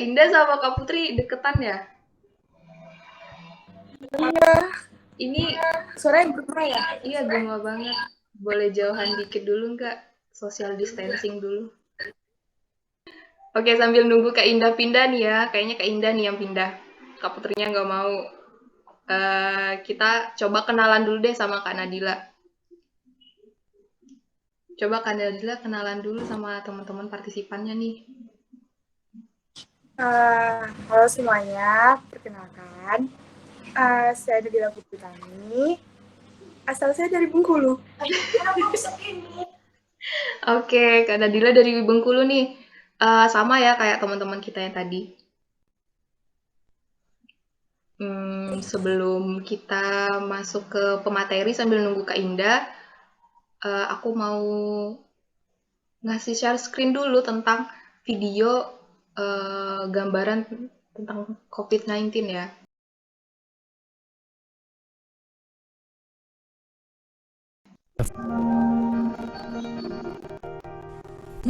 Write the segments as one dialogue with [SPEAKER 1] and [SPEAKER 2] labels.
[SPEAKER 1] Indah sama Kak Putri deketan ya?
[SPEAKER 2] Iya.
[SPEAKER 1] Ini
[SPEAKER 2] Suaranya gimana ya?
[SPEAKER 1] iya gema banget. Boleh jauhan dikit dulu nggak? Social distancing dulu. Oke, sambil nunggu Kak Indah pindah nih ya. Kayaknya Kak Indah nih yang pindah. Kak Putrinya nggak mau. Kita coba kenalan dulu deh sama Kak Nadila. Coba Kak Nadila kenalan dulu sama teman-teman partisipannya nih.
[SPEAKER 2] Halo semuanya, perkenalkan. Saya Nadila Putri. Asal saya dari Bengkulu.
[SPEAKER 1] Oke, Kak Nadila dari Bengkulu nih. Sama ya kayak teman-teman kita yang tadi. Sebelum kita masuk ke pemateri sambil nunggu Kak Indah, aku mau ngasih share screen dulu tentang video gambaran tentang COVID-19 ya.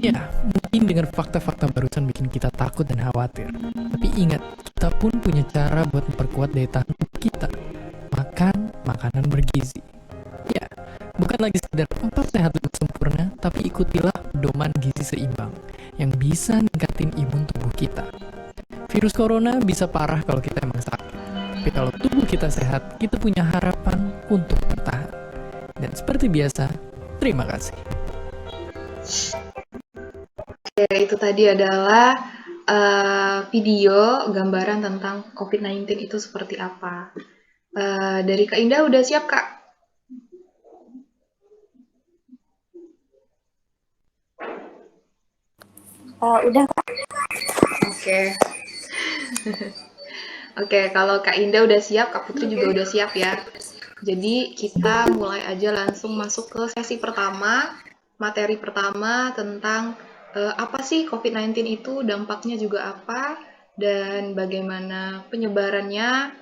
[SPEAKER 3] Ya, mungkin dengan fakta-fakta barusan bikin kita takut dan khawatir. Tapi ingat, kita pun punya cara buat memperkuat daya tahan tubuh kita. Makan makanan bergizi. Ya, bukan lagi sekedar 4 sehat 5 sempurna, tapi ikutilah pedoman gizi seimbang yang bisa ningkatin imun tubuh kita. Virus corona bisa parah kalau kita emang sakit. Tapi kalau tubuh kita sehat, kita punya harapan untuk bertahan. Dan seperti biasa, terima kasih.
[SPEAKER 1] Oke, itu tadi adalah video gambaran tentang COVID-19 itu seperti apa. Dari Kak Indah udah siap, Kak?
[SPEAKER 2] Udah.
[SPEAKER 1] Oke. Oke, kalau Kak Indah udah siap, Kak Putri juga udah siap ya. Jadi kita mulai aja langsung masuk ke sesi pertama, materi pertama tentang apa sih COVID-19 itu, dampaknya juga apa, dan bagaimana penyebarannya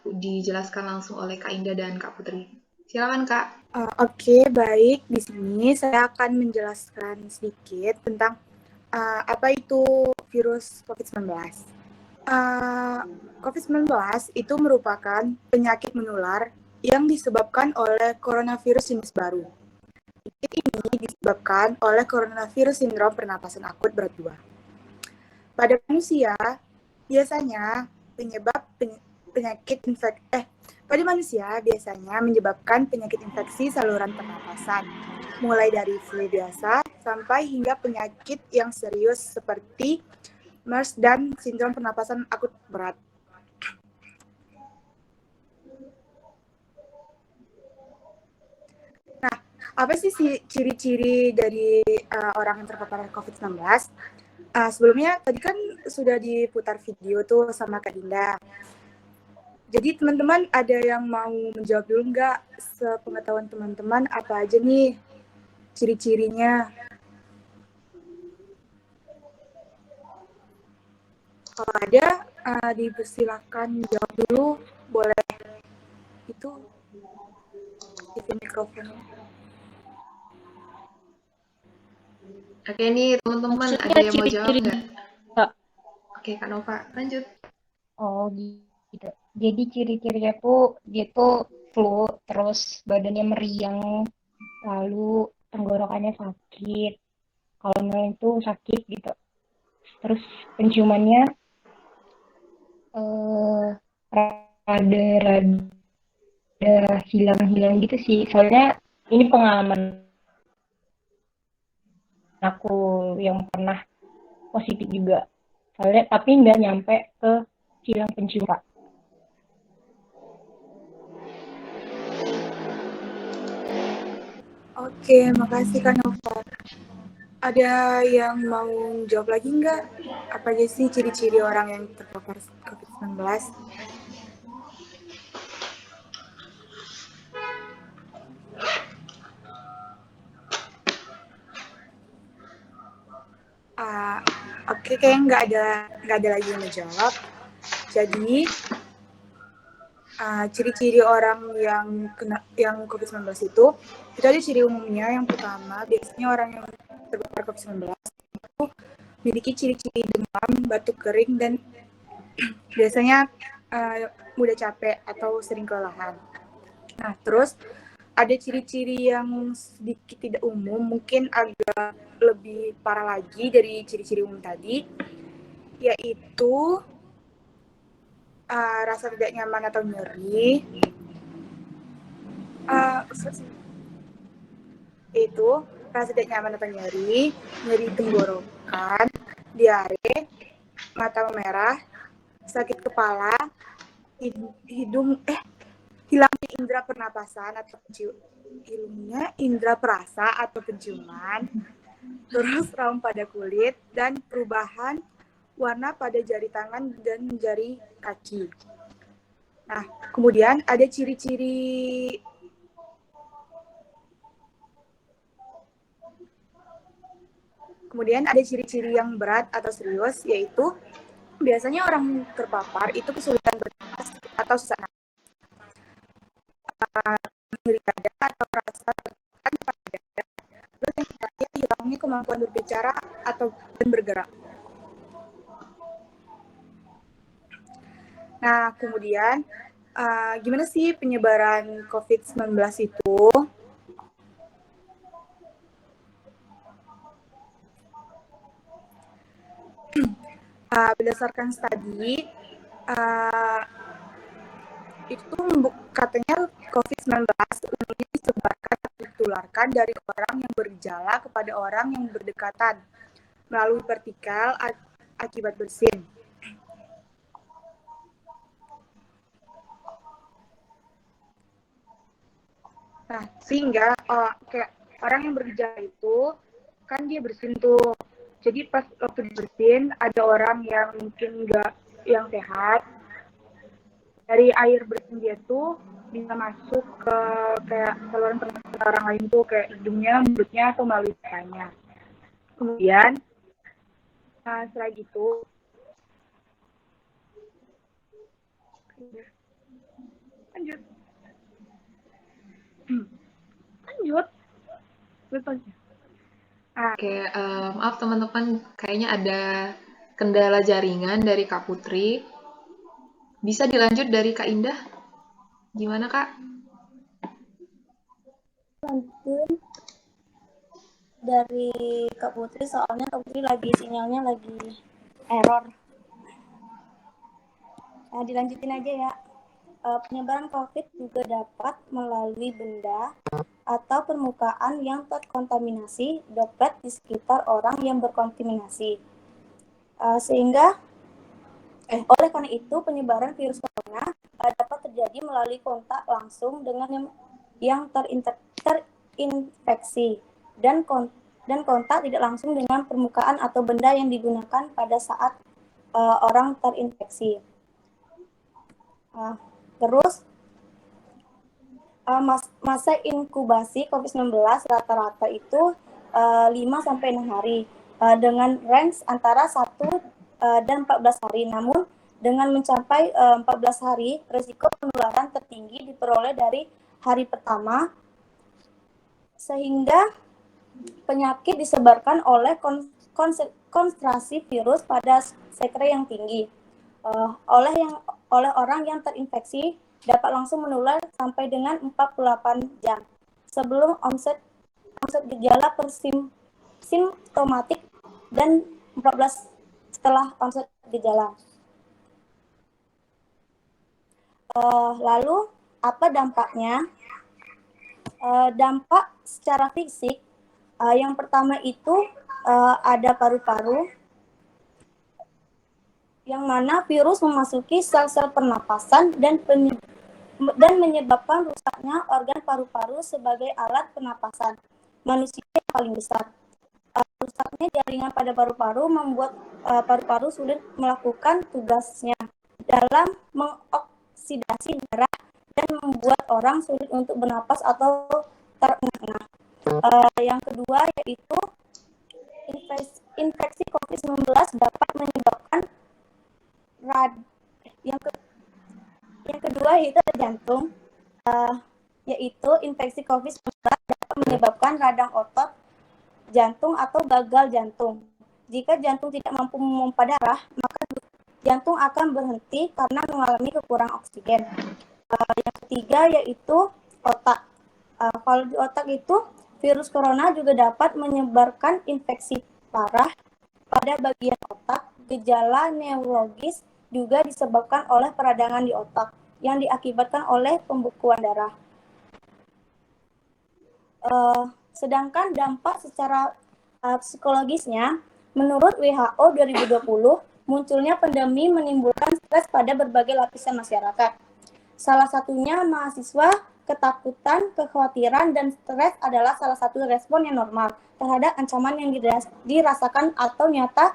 [SPEAKER 1] dijelaskan langsung oleh Kak Indah dan Kak Putri. Silakan Kak.
[SPEAKER 2] Oke, baik. Di sini saya akan menjelaskan sedikit tentang apa itu virus COVID-19. COVID-19 itu merupakan penyakit menular yang disebabkan oleh coronavirus jenis baru. Penyakit ini disebabkan oleh coronavirus sindrom pernapasan akut berat 2. Pada manusia, biasanya pada manusia biasanya menyebabkan penyakit infeksi saluran pernapasan, mulai dari flu biasa sampai hingga penyakit yang serius seperti MERS dan sindrom pernapasan akut berat. Nah, apa sih ciri-ciri dari orang yang terpapar COVID-19? Sebelumnya tadi kan sudah diputar video tuh sama Kak Dinda. Jadi teman-teman ada yang mau menjawab dulu nggak? Sepengetahuan teman-teman apa aja nih ciri-cirinya? Kalau ada, dipersilakan jawab dulu. Boleh itu aktifin mikrofonnya.
[SPEAKER 1] Oke nih teman-teman, ada yang mau jawab nggak? Oke Kak Nova, lanjut.
[SPEAKER 4] Oh gitu. Jadi ciri-cirinya tuh dia tuh flu, terus badannya meriang, lalu tenggorokannya sakit. Kalau nelayan tuh sakit gitu. Terus penciumannya eh rada-rada hilang-hilang gitu sih. Soalnya ini pengalaman aku yang pernah positif juga. Soalnya tapi nggak nyampe ke hilang pencium Kak.
[SPEAKER 2] Oke, makasih Kak Nova. Ada yang mau jawab lagi nggak? Apa aja sih ciri-ciri orang yang terpapar COVID-19? Oke, kayaknya nggak ada lagi yang menjawab. Jadi ciri-ciri orang yang COVID-19 itu ada ciri umumnya. Yang pertama, biasanya orang yang terpapar COVID-19 itu memiliki ciri-ciri demam, batuk kering, dan biasanya mudah capek atau sering kelelahan. Nah, terus ada ciri-ciri yang sedikit tidak umum, mungkin agak lebih parah lagi dari ciri-ciri umum tadi, yaitu rasa tidak nyaman atau nyeri, itu rasa tidak nyaman atau nyeri tenggorokan, diare, mata merah, sakit kepala, hidung hilangnya indera pernapasan atau hilangnya indera perasa atau penciuman, terus raung pada kulit, dan perubahan warna pada jari tangan dan jari kaki. Nah, kemudian ada ciri-ciri yang berat atau serius, yaitu biasanya orang terpapar itu kesulitan bernapas atau sesak napas, nyeri dada atau rasa tekan pada dada, terus yang terakhir hilangnya kemampuan berbicara atau dan bergerak. Nah, kemudian gimana sih penyebaran COVID-19 itu? Berdasarkan studi, itu katanya COVID-19 umumnya disebarkan atau ditularkan dari orang yang bergejala kepada orang yang berdekatan melalui vertikal akibat bersin. Nah, sehingga kayak orang yang bergejala itu kan dia bersin tuh. Jadi pas waktu bersin ada orang yang mungkin yang sehat, dari air bersin dia tuh bisa masuk ke kayak saluran pernafasan orang lain tuh, kayak hidungnya, mulutnya, atau melalui matanya. Kemudian setelah gitu lanjut.
[SPEAKER 1] Oke, maaf teman-teman, kayaknya ada kendala jaringan dari Kak Putri. Bisa dilanjut dari Kak Indah? Gimana, Kak?
[SPEAKER 5] Lanjut dari Kak Putri, soalnya Kak Putri sinyalnya lagi error. Nah, dilanjutin aja ya. Penyebaran COVID juga dapat melalui benda atau permukaan yang terkontaminasi droplet di sekitar orang yang berkontaminasi. Sehingga oleh karena itu penyebaran virus corona dapat terjadi melalui kontak langsung dengan yang terinfeksi dan kontak tidak langsung dengan permukaan atau benda yang digunakan pada saat orang terinfeksi. Terus masa inkubasi COVID-19 rata-rata itu 5-6 hari dengan range antara 1 dan 14 hari. Namun dengan mencapai 14 hari, risiko penularan tertinggi diperoleh dari hari pertama, sehingga penyakit disebarkan oleh konsentrasi virus pada sekre yang tinggi. Oleh orang yang terinfeksi dapat langsung menular sampai dengan 48 jam sebelum onset gejala simptomatik dan 14 setelah onset gejala. Lalu apa dampaknya? Dampak secara fisik yang pertama itu ada paru-paru, yang mana virus memasuki sel-sel pernapasan dan menyebabkan rusaknya organ paru-paru sebagai alat pernapasan manusia yang paling besar. Rusaknya jaringan pada paru-paru membuat paru-paru sulit melakukan tugasnya dalam mengoksidasi darah dan membuat orang sulit untuk bernapas atau terengah-engah. Yang kedua yaitu infeksi COVID-19 dapat menyebabkan yang kedua yaitu jantung, yaitu infeksi COVID-19 dapat menyebabkan radang otot jantung atau gagal jantung. Jika jantung tidak mampu memompa darah, maka jantung akan berhenti karena mengalami kekurangan oksigen. Yang ketiga yaitu otak. Kalau di otak itu, virus corona juga dapat menyebarkan infeksi parah pada bagian otak. Gejala neurologis juga disebabkan oleh peradangan di otak yang diakibatkan oleh pembekuan darah. Sedangkan dampak secara psikologisnya, menurut WHO 2020, munculnya pandemi menimbulkan stres pada berbagai lapisan masyarakat. Salah satunya mahasiswa, ketakutan, kekhawatiran, dan stres adalah salah satu respon yang normal terhadap ancaman yang dirasakan atau nyata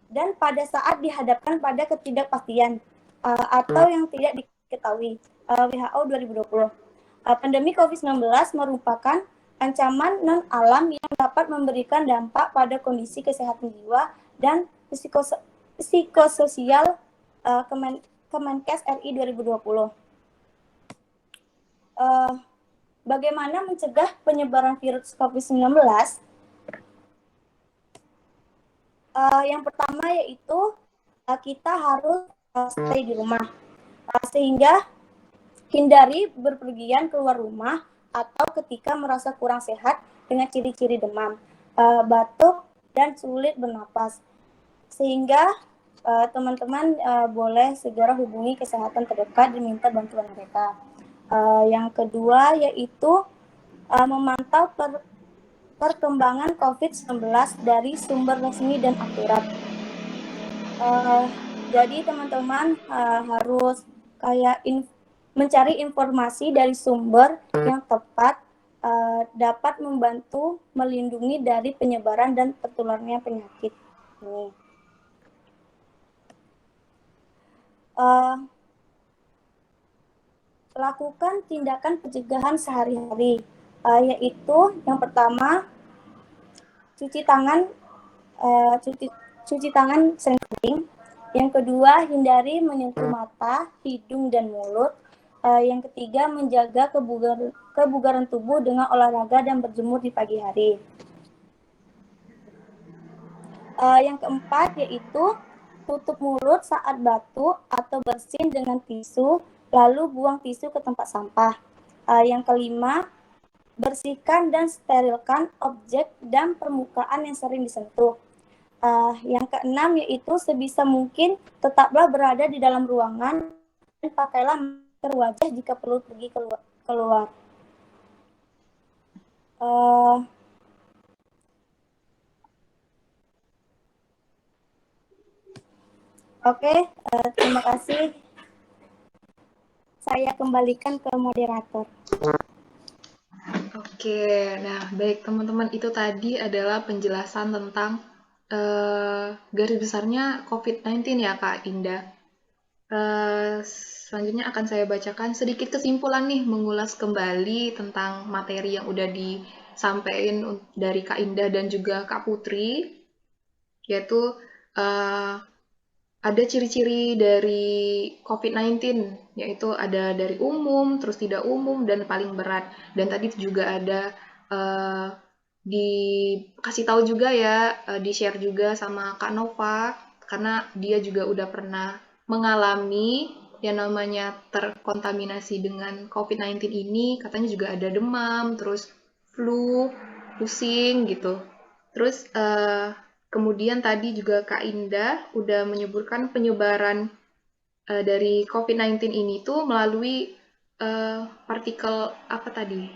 [SPEAKER 5] dan pada saat dihadapkan pada ketidakpastian atau yang tidak diketahui. WHO 2020. Pandemi COVID-19 merupakan ancaman non-alam yang dapat memberikan dampak pada kondisi kesehatan jiwa dan psikososial Kemenkes RI 2020. Bagaimana mencegah penyebaran virus COVID-19? Yang pertama yaitu kita harus stay di rumah, sehingga hindari berpergian keluar rumah atau ketika merasa kurang sehat dengan ciri-ciri demam, batuk, dan sulit bernapas. Sehingga teman-teman boleh segera hubungi kesehatan terdekat dan minta bantuan mereka. Yang kedua yaitu memantau perkembangan COVID-19 dari sumber resmi dan akurat. Jadi teman-teman harus mencari informasi dari sumber yang tepat, dapat membantu melindungi dari penyebaran dan tertularnya penyakit ini. Lakukan tindakan pencegahan sehari-hari, yaitu yang pertama cuci tangan sering-sering. Yang kedua, hindari menyentuh mata, hidung, dan mulut. Yang ketiga, menjaga kebugaran tubuh dengan olahraga dan berjemur di pagi hari. Yang keempat yaitu tutup mulut saat batuk atau bersin dengan tisu, lalu buang tisu ke tempat sampah. Yang kelima, bersihkan dan sterilkan objek dan permukaan yang sering disentuh. Yang keenam yaitu sebisa mungkin tetaplah berada di dalam ruangan dan pakailah masker wajah jika perlu pergi keluar. Oke, terima kasih. Saya kembalikan ke moderator.
[SPEAKER 1] Oke, nah baik teman-teman, itu tadi adalah penjelasan tentang garis besarnya COVID-19 ya Kak Indah. Selanjutnya akan saya bacakan sedikit kesimpulan nih, mengulas kembali tentang materi yang udah disampaikan dari Kak Indah dan juga Kak Putri, yaitu ada ciri-ciri dari COVID-19, yaitu ada dari umum, terus tidak umum, dan paling berat. Dan tadi juga ada dikasih tahu juga ya, di-share juga sama Kak Nova, karena dia juga udah pernah mengalami yang namanya terkontaminasi dengan COVID-19 ini, katanya juga ada demam, terus flu, pusing gitu. Terus kemudian tadi juga Kak Indah udah menyebutkan penyebaran dari COVID-19 ini tuh melalui partikel apa tadi?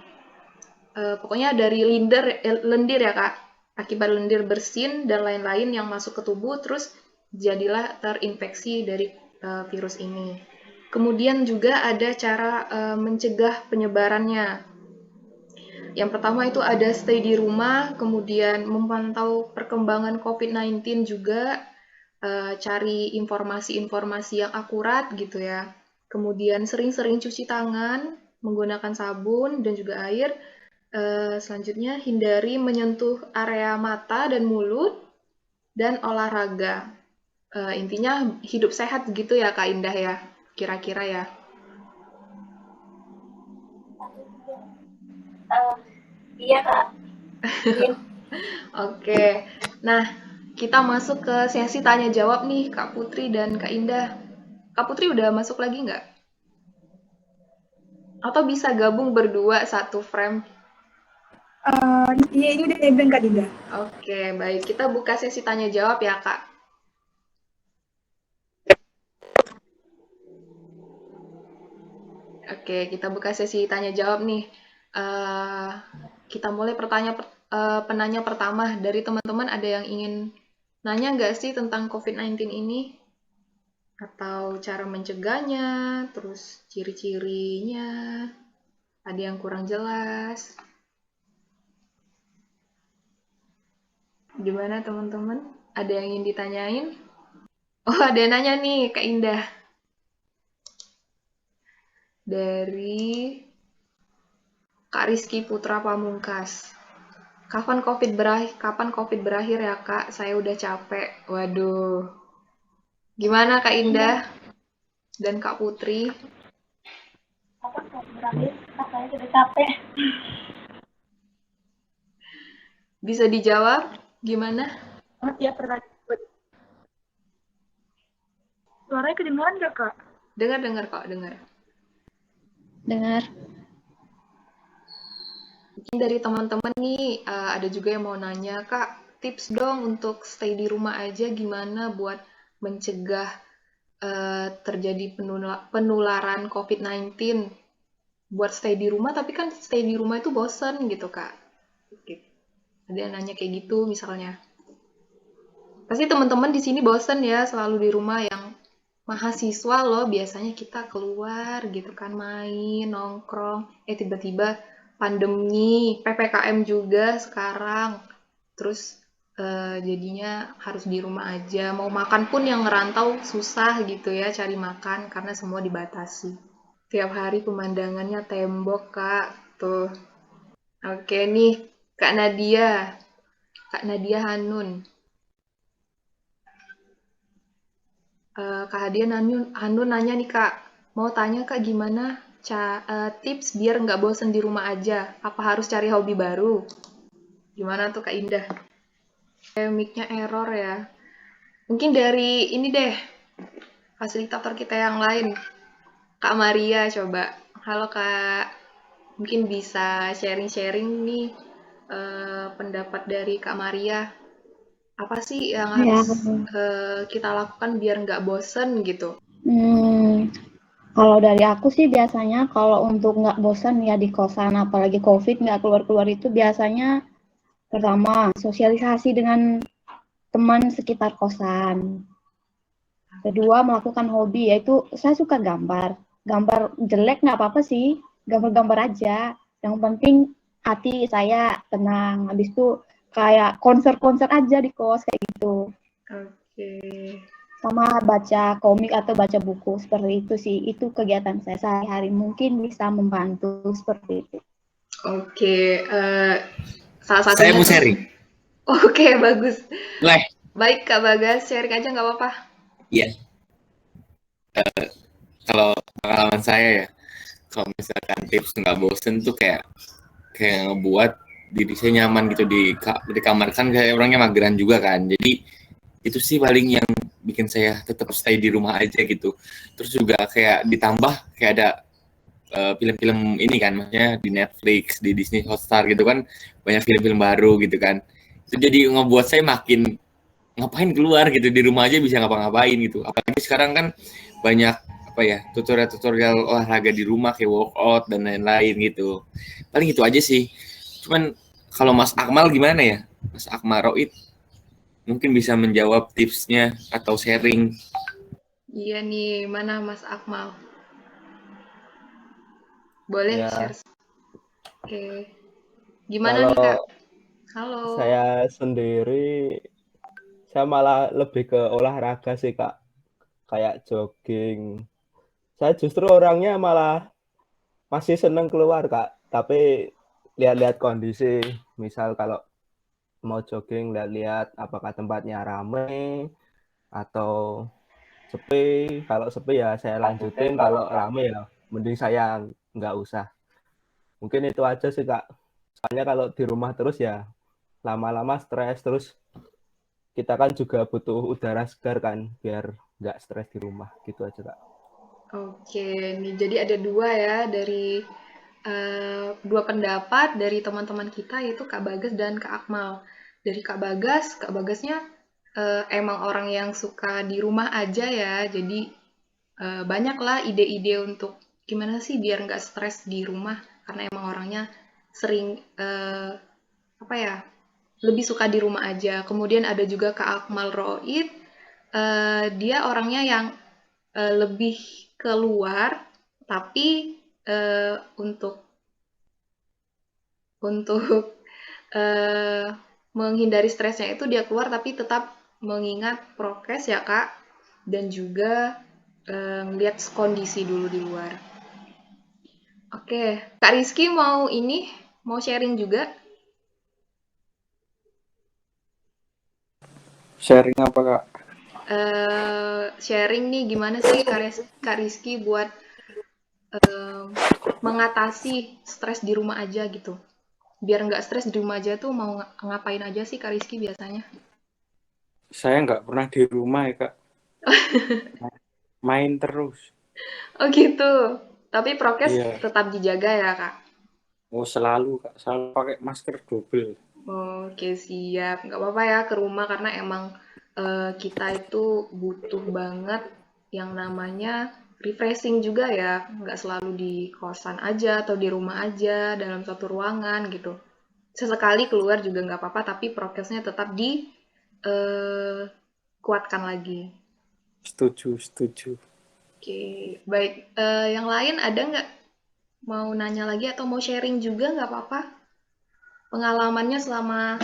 [SPEAKER 1] Pokoknya dari lendir ya Kak. Akibat lendir bersin dan lain-lain yang masuk ke tubuh, terus jadilah terinfeksi dari virus ini. Kemudian juga ada cara mencegah penyebarannya. Yang pertama itu ada stay di rumah, kemudian memantau perkembangan COVID-19 juga, cari informasi-informasi yang akurat gitu ya. Kemudian sering-sering cuci tangan, menggunakan sabun dan juga air. Selanjutnya hindari menyentuh area mata dan mulut, dan olahraga. Intinya hidup sehat gitu ya Kak Indah ya, kira-kira ya.
[SPEAKER 5] Iya Kak. Iya.
[SPEAKER 1] Oke. Nah, kita masuk ke sesi tanya jawab nih, Kak Putri dan Kak Indah. Kak Putri udah masuk lagi nggak? Atau bisa gabung berdua satu frame?
[SPEAKER 2] Iya, ini udah nebeng Kak Dinda.
[SPEAKER 1] Oke, baik. Kita buka sesi tanya jawab ya, Kak. Oke, kita buka sesi tanya jawab nih. Eh, kita mulai penanya pertama dari teman-teman. Ada yang ingin nanya nggak sih tentang COVID-19 ini? Atau cara mencegahnya, terus ciri-cirinya, ada yang kurang jelas. Gimana teman-teman? Ada yang ingin ditanyain? Oh, ada yang nanya nih, Kak Indah. Dari Kak Rizky Putra Pamungkas. Kapan COVID berakhir ya, Kak? Saya udah capek. Waduh. Gimana Kak Indah dan Kak Putri?
[SPEAKER 5] Kapan mau berakhir? Saya sudah capek.
[SPEAKER 1] Bisa dijawab? Gimana?
[SPEAKER 2] Ya, pertanyaan. Suaranya kedengaran nggak Kak?
[SPEAKER 1] Dengar kok, dengar.
[SPEAKER 4] Dengar.
[SPEAKER 1] Mungkin dari teman-teman nih, ada juga yang mau nanya, Kak, tips dong untuk stay di rumah aja gimana buat mencegah terjadi penularan COVID-19. Buat stay di rumah, tapi kan stay di rumah itu bosen gitu, Kak. Ada yang nanya kayak gitu misalnya. Pasti teman-teman di sini bosen ya selalu di rumah. Yang mahasiswa loh biasanya kita keluar gitu kan, main, nongkrong. Tiba-tiba pandemi, PPKM juga sekarang. Terus jadinya harus di rumah aja. Mau makan pun yang ngerantau susah gitu ya cari makan karena semua dibatasi. Tiap hari pemandangannya tembok, Kak. Tuh. Oke nih, Kak Nadia. Kak Nadia Hanun. Kak Hanun nanya nih Kak, mau tanya Kak gimana tips biar nggak bosen di rumah aja? Apa harus cari hobi baru? Gimana tuh Kak Indah? Mic-nya error ya. Mungkin dari ini deh, fasilitator kita yang lain. Kak Maria coba. Halo Kak, mungkin bisa sharing-sharing nih pendapat dari Kak Maria. Apa sih yang
[SPEAKER 4] Ya,
[SPEAKER 1] harus kita lakukan biar nggak bosen gitu?
[SPEAKER 4] Kalau dari aku sih biasanya kalau untuk nggak bosan ya di kosan, apalagi COVID nggak keluar-keluar itu biasanya pertama sosialisasi dengan teman sekitar kosan. Kedua melakukan hobi, yaitu saya suka gambar. Gambar jelek nggak apa-apa sih, gambar-gambar aja. Yang penting hati saya tenang. Habis itu kayak konser-konser aja di kos kayak gitu.
[SPEAKER 1] Oke.
[SPEAKER 4] Sama baca komik atau baca buku seperti itu sih. Itu kegiatan saya sehari-hari, mungkin bisa membantu seperti itu.
[SPEAKER 1] Oke, salah
[SPEAKER 6] Saya
[SPEAKER 1] satunya
[SPEAKER 6] mau
[SPEAKER 1] tuh.
[SPEAKER 6] sharing.
[SPEAKER 1] Oke, bagus.
[SPEAKER 6] Leh,
[SPEAKER 1] Baik Kak Bagas, sharing aja nggak apa-apa.
[SPEAKER 6] ya. Kalau pengalaman saya ya, kalau misalkan tips nggak bosen tuh kayak ngebuat diri saya nyaman gitu di kamar, kan kayak orangnya mageran juga kan. Jadi itu sih paling yang bikin saya tetap stay di rumah aja gitu. Terus juga kayak ditambah kayak ada film-film ini kan, maksudnya di Netflix, di Disney Hotstar gitu kan, banyak film-film baru gitu kan. Itu jadi ngebuat saya makin ngapain keluar gitu, di rumah aja bisa ngapa-ngapain gitu. Apalagi sekarang kan banyak apa ya, tutorial olahraga di rumah kayak workout dan lain-lain gitu. Paling itu aja sih. Cuman kalau Mas Akmal gimana ya, Mas Akmal Roid mungkin bisa menjawab tipsnya atau sharing.
[SPEAKER 1] Iya nih, mana Mas Akmal? Boleh
[SPEAKER 7] Ya,
[SPEAKER 1] share? Oke. Gimana nih Kak?
[SPEAKER 7] kalau
[SPEAKER 1] Halo.
[SPEAKER 7] saya sendiri, saya malah lebih ke olahraga sih, Kak. Kayak jogging. Saya justru orangnya malah masih seneng keluar, Kak. Tapi lihat-lihat kondisi. Misal kalau mau jogging, lihat-lihat apakah tempatnya ramai atau sepi. Kalau sepi ya saya lanjutin. Kalau ramai ya mending saya nggak usah. Mungkin itu aja sih, Kak. Soalnya kalau di rumah terus ya lama-lama stres, terus kita kan juga butuh udara segar kan biar nggak stres di rumah gitu aja Kak.
[SPEAKER 1] Oke, nih jadi ada dua ya dari dua pendapat dari teman-teman kita yaitu Kak Bagas dan Kak Akmal. Dari Kak Bagasnya emang orang yang suka di rumah aja ya, jadi banyaklah ide-ide untuk gimana sih biar nggak stres di rumah karena emang orangnya sering apa ya lebih suka di rumah aja. Kemudian ada juga Kak Akmal Roid, dia orangnya yang lebih keluar tapi untuk menghindari stresnya itu dia keluar tapi tetap mengingat prokes ya Kak dan juga lihat kondisi dulu di luar. Oke, Kak Rizky mau sharing juga?
[SPEAKER 8] Sharing apa Kak?
[SPEAKER 1] Sharing nih gimana sih Kak Rizky buat mengatasi stres di rumah aja gitu. Biar nggak stres di rumah aja tuh mau ngapain aja sih Kak Rizky biasanya?
[SPEAKER 8] Saya nggak pernah di rumah ya Kak. Main terus.
[SPEAKER 1] Oh gitu. Tapi prokes
[SPEAKER 8] Iya.
[SPEAKER 1] tetap dijaga ya Kak?
[SPEAKER 8] Oh selalu Kak, selalu pakai masker double.
[SPEAKER 1] Oke siap. Nggak apa-apa ya ke rumah karena emang kita itu butuh banget yang namanya refreshing juga ya. Nggak selalu di kosan aja atau di rumah aja dalam satu ruangan gitu. Sesekali keluar juga nggak apa-apa tapi prokesnya tetap kuatkan lagi.
[SPEAKER 8] Setuju.
[SPEAKER 1] Oke, baik. Yang lain ada nggak mau nanya lagi atau mau sharing juga nggak apa-apa? Pengalamannya selama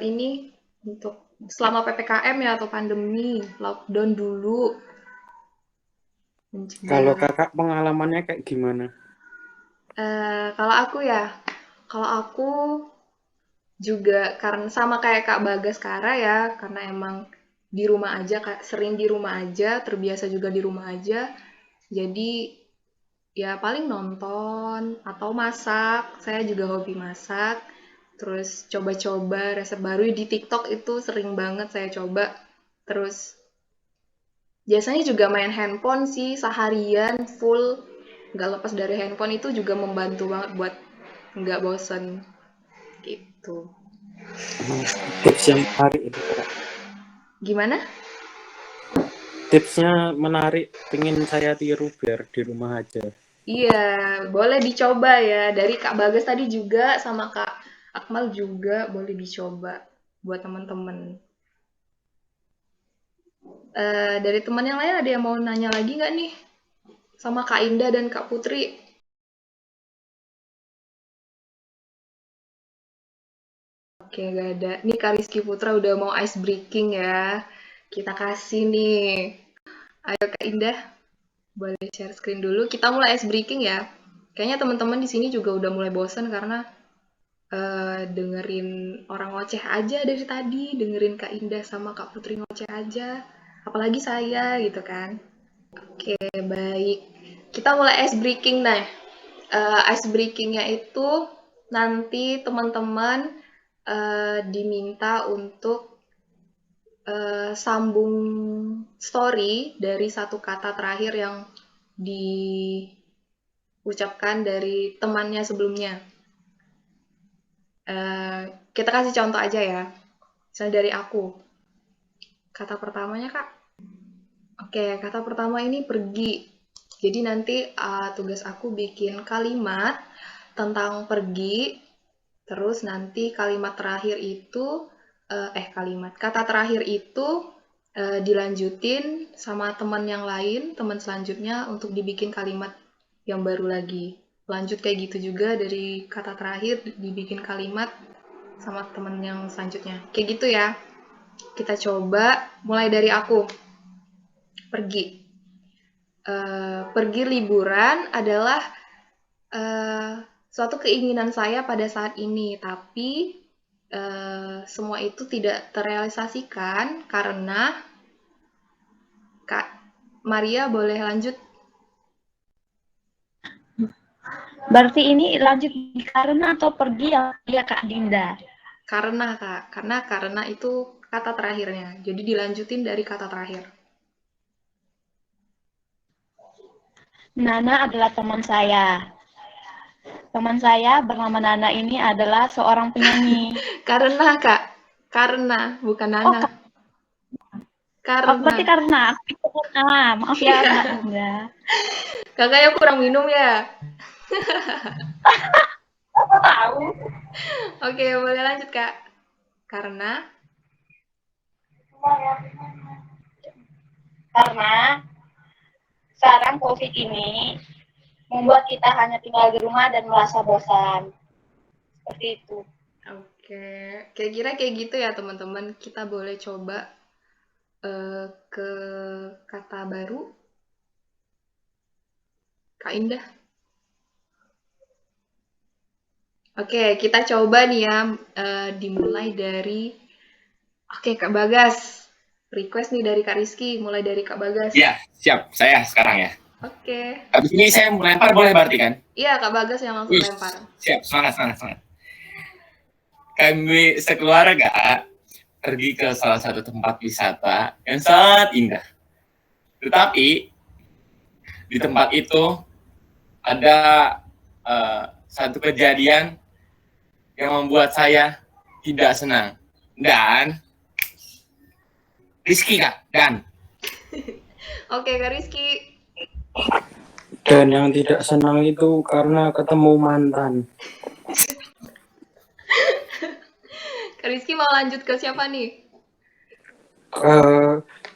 [SPEAKER 1] ini selama PPKM ya atau pandemi, lockdown dulu.
[SPEAKER 8] Kalau Kakak pengalamannya kayak gimana?
[SPEAKER 1] Kalau aku juga karena sama kayak Kak Bagas Kara ya, karena emang di rumah aja, sering di rumah aja, terbiasa juga di rumah aja. Jadi ya paling nonton atau masak. Saya juga hobi masak. Terus coba-coba resep baru di TikTok itu sering banget saya coba. Terus biasanya juga main handphone sih seharian full. Nggak lepas dari handphone itu juga membantu banget buat nggak bosen gitu.
[SPEAKER 8] Tips yang menarik itu Kak.
[SPEAKER 1] Gimana?
[SPEAKER 8] Tipsnya menarik, pengen saya tiru biar di rumah aja.
[SPEAKER 1] Iya, boleh dicoba ya. Dari Kak Bagas tadi juga sama Kak Akmal juga boleh dicoba buat teman-teman. Dari teman yang lain ada yang mau nanya lagi nggak nih? Sama Kak Indah dan Kak Putri. Oke, nggak ada. Nih Kak Rizky Putra udah mau ice breaking ya. Kita kasih nih. Ayo Kak Indah, boleh share screen dulu. Kita mulai ice breaking ya. Kayaknya teman-teman di sini juga udah mulai bosan karena dengerin orang ngoceh aja dari tadi, dengerin Kak Indah sama Kak Putri ngoceh aja. Apalagi saya gitu kan. Oke, baik. Kita mulai ice breaking nah. Ice breakingnya itu nanti teman-teman diminta untuk sambung story dari satu kata terakhir yang diucapkan dari temannya sebelumnya. Kita kasih contoh aja ya. Misalnya dari aku. Kata pertamanya Kak. Oke, kata pertama ini pergi. Jadi nanti tugas aku bikin kalimat tentang pergi. Terus nanti kalimat terakhir itu, kata terakhir itu dilanjutin sama teman yang lain, teman selanjutnya untuk dibikin kalimat yang baru lagi. Lanjut kayak gitu juga dari kata terakhir dibikin kalimat sama teman yang selanjutnya. Kayak gitu ya. Kita coba mulai dari aku. Pergi. Pergi liburan adalah suatu keinginan saya pada saat ini, tapi semua itu tidak terrealisasikan karena Kak Maria boleh lanjut.
[SPEAKER 4] Berarti ini lanjut karena atau pergi ya Kak Dinda?
[SPEAKER 1] Karena, Kak. Karena itu kata terakhirnya. Jadi dilanjutin dari kata terakhir.
[SPEAKER 9] Nana adalah teman saya. Teman saya bernama Nana ini adalah seorang penyanyi.
[SPEAKER 1] Karena, Kak. Karena, bukan
[SPEAKER 9] Oh,
[SPEAKER 1] Nana.
[SPEAKER 9] berarti
[SPEAKER 1] Karena.
[SPEAKER 9] karena. Maaf ya, Mbak Dinda.
[SPEAKER 1] Kakaknya kurang minum ya?
[SPEAKER 9] Aku tahu.
[SPEAKER 1] Oke, boleh lanjut, Kak. Karena.
[SPEAKER 9] Karena sekarang COVID ini membuat kita hanya tinggal di rumah dan merasa bosan. Seperti itu.
[SPEAKER 1] Oke, kira-kira kayak gitu ya teman-teman. Kita boleh coba ke kata baru. Kak Indah. Oke, kita coba nih ya. Dimulai dari... Oke, Kak Bagas. Request nih dari Kak Rizky. Mulai dari Kak Bagas.
[SPEAKER 6] Iya, siap. Saya sekarang ya.
[SPEAKER 1] Oke.
[SPEAKER 6] Habis ini saya melempar boleh berarti kan?
[SPEAKER 1] Iya, Kak Bagas yang langsung
[SPEAKER 6] Wih,
[SPEAKER 1] lempar.
[SPEAKER 6] siap, semangat. Kami sekeluarga pergi ke salah satu tempat wisata yang sangat indah. Tetapi di tempat itu ada satu kejadian yang membuat saya tidak senang. Dan Rizky, Kak. Dan
[SPEAKER 1] Oke, Kak Rizky.
[SPEAKER 8] Dan yang tidak senang itu karena ketemu mantan.
[SPEAKER 1] Kak Rizky mau lanjut ke siapa nih?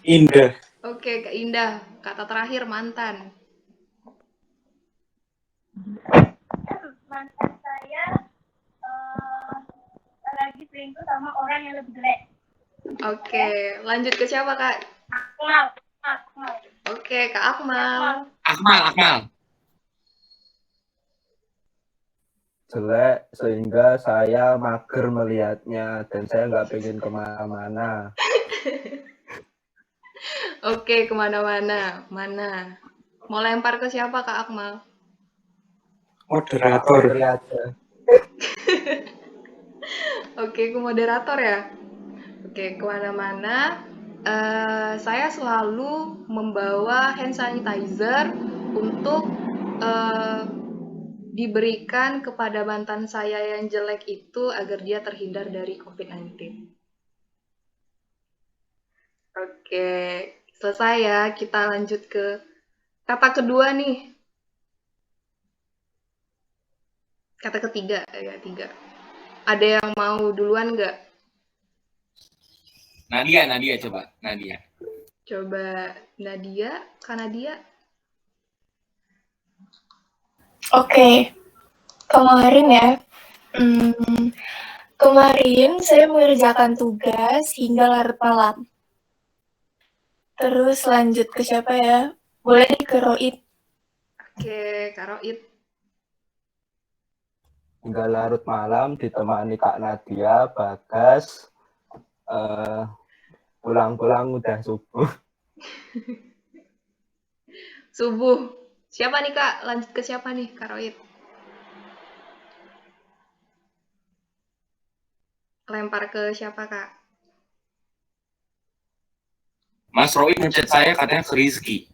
[SPEAKER 8] Indah.
[SPEAKER 1] Oke, Kak Indah. Kata terakhir, mantan.
[SPEAKER 9] Mantan saya lagi selingkuh sama orang yang lebih jelek.
[SPEAKER 1] Oke, lanjut ke siapa, Kak?
[SPEAKER 9] Akmal.
[SPEAKER 1] Oke, Kak Akmal.
[SPEAKER 6] Akmal.
[SPEAKER 7] Jelek sehingga saya mager melihatnya dan saya nggak pengen kemana-mana.
[SPEAKER 1] Oke, kemana-mana. Mana? Mau lempar ke siapa, Kak Akmal?
[SPEAKER 8] Moderator.
[SPEAKER 1] Oke, ke moderator ya. Oke, kemana-mana. Saya selalu membawa hand sanitizer untuk diberikan kepada mantan saya yang jelek itu agar dia terhindar dari COVID-19. Oke, selesai ya. Kita lanjut ke kata kedua nih. Kata ketiga, ya tiga. Ada yang mau duluan nggak?
[SPEAKER 6] Nadia coba. Nadia.
[SPEAKER 1] Coba Nadia, Kak Nadia.
[SPEAKER 10] Oke, kemarin ya, kemarin saya mengerjakan tugas hingga larut malam. Terus lanjut ke siapa ya? Boleh nih ke Roid.
[SPEAKER 1] Oke, Kak Roid.
[SPEAKER 7] Hingga larut malam ditemani Kak Nadia, Bagas, pulang-pulang udah subuh.
[SPEAKER 1] Subuh. Siapa nih, Kak? Lanjut ke siapa nih, Kak Roid? Lempar ke siapa, Kak?
[SPEAKER 6] Mas Roy ngechat saya katanya ke Rizky.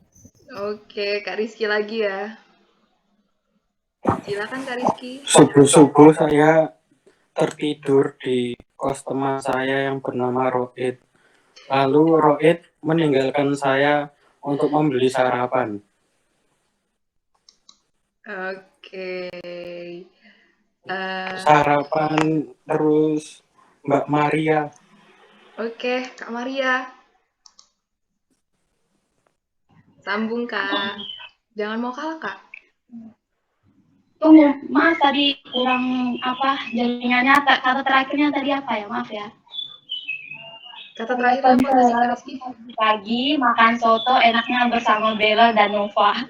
[SPEAKER 1] Oke, Kak Rizky lagi ya. Silakan Kak Rizky.
[SPEAKER 8] Subuh-subuh saya tertidur di kos teman saya yang bernama Roid. Lalu Roid meninggalkan saya untuk membeli sarapan.
[SPEAKER 1] Oke.
[SPEAKER 8] Sarapan terus Mbak Maria.
[SPEAKER 1] Oke, Kak Maria. Sambung, Kak. Jangan mau kalah, Kak.
[SPEAKER 9] Tunggu, Mas, tadi kurang jaringannya, kata terakhirnya tadi apa ya? Maaf ya.
[SPEAKER 1] Kata terakhir apa sih, Kak Rizky?
[SPEAKER 9] Pagi makan soto enaknya bersama Bella dan Nova.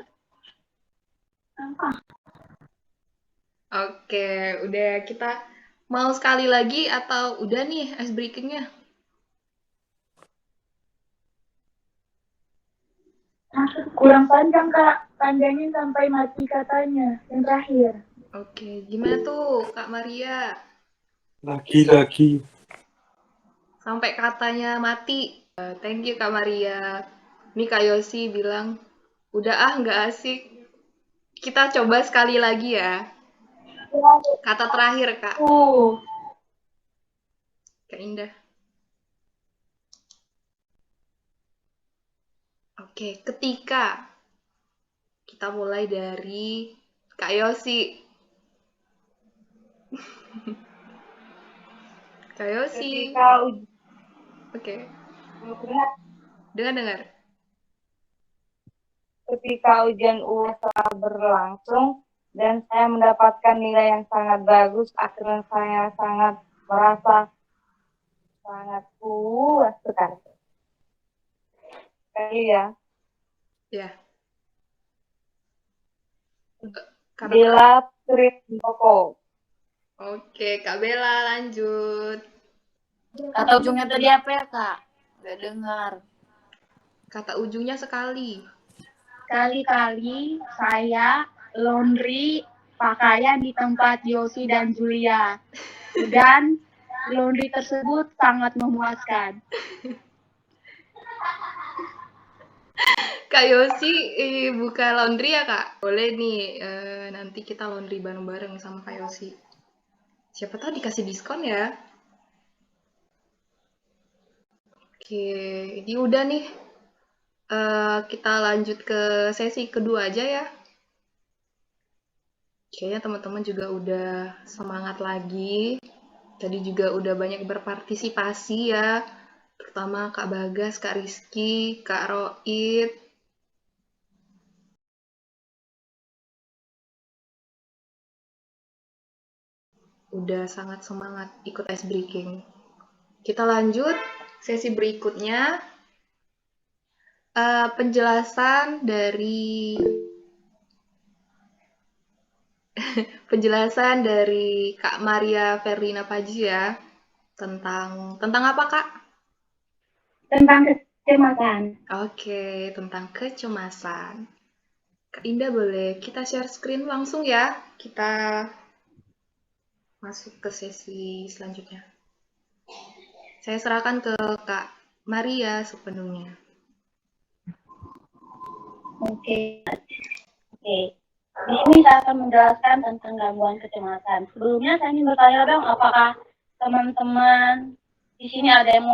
[SPEAKER 1] Oke, udah kita mau sekali lagi atau udah nih ice breakingnya?
[SPEAKER 11] Kurang panjang, Kak. Panjangin sampai mati katanya, yang terakhir.
[SPEAKER 1] Oke, gimana tuh Kak Maria?
[SPEAKER 8] Lagi-lagi.
[SPEAKER 1] Sampai katanya mati. Thank you Kak Maria. Ini Kak Yosi bilang, udah nggak asik. Kita coba sekali lagi ya. Kata terakhir Kak. Kak Indah. Oke, ketika kita mulai dari Kak Yosi. Kak Yosi. Oke. Dengar.
[SPEAKER 9] Ketika ujian UN telah berlangsung dan saya mendapatkan nilai yang sangat bagus, akhirnya saya sangat merasa sangat puas sekali. Ya.
[SPEAKER 1] Ya.
[SPEAKER 9] Bila Trit Boko.
[SPEAKER 1] Oke, Kak Bella lanjut.
[SPEAKER 12] Kata ujungnya tadi apa ya, Kak? Gak dengar.
[SPEAKER 1] Kata ujungnya sekali.
[SPEAKER 11] Kali-kali saya laundry pakaian di tempat Yosi dan Julia. Dan laundry tersebut sangat memuaskan.
[SPEAKER 1] Kak Yosi buka laundry ya Kak? Boleh nih, nanti kita laundry bareng-bareng sama Kak Yosi. Siapa tahu dikasih diskon ya. Oke, ini udah nih. Kita lanjut ke sesi kedua aja ya. Kayaknya teman-teman juga udah semangat lagi. Tadi juga udah banyak berpartisipasi ya. Terutama Kak Bagas, Kak Rizky, Kak Roid. Udah sangat semangat ikut ice breaking. Kita lanjut sesi berikutnya. Penjelasan dari Kak Maria Ferdina Paji ya. Tentang apa Kak?
[SPEAKER 11] Tentang kecemasan.
[SPEAKER 1] Oke, tentang kecemasan. Kak Indah boleh kita share screen langsung ya. Kita masuk ke sesi selanjutnya. Saya serahkan ke Kak Maria sepenuhnya.
[SPEAKER 9] Oke. Di sini saya akan menjelaskan tentang gangguan kecemasan. Sebelumnya saya ingin bertanya dong, apakah teman-teman di sini ada yang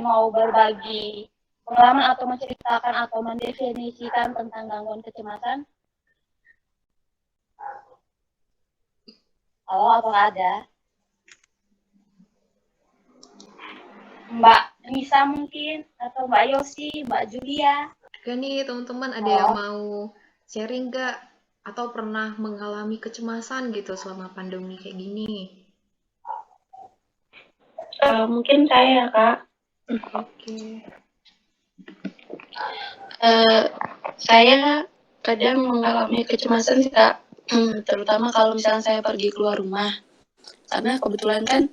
[SPEAKER 9] mau berbagi pengalaman atau menceritakan atau mendefinisikan tentang gangguan kecemasan? Halo, apakah ada? Mbak Risa mungkin, atau Mbak Yosi, Mbak Julia?
[SPEAKER 1] Oke nih teman-teman, ada yang mau sharing nggak? Atau pernah mengalami kecemasan gitu selama pandemi kayak gini?
[SPEAKER 13] Mungkin saya ya, Kak.
[SPEAKER 1] Oke.
[SPEAKER 13] Saya kadang mengalami kecemasan sih, Kak. Terutama kalau misalnya saya pergi keluar rumah. Karena kebetulan kan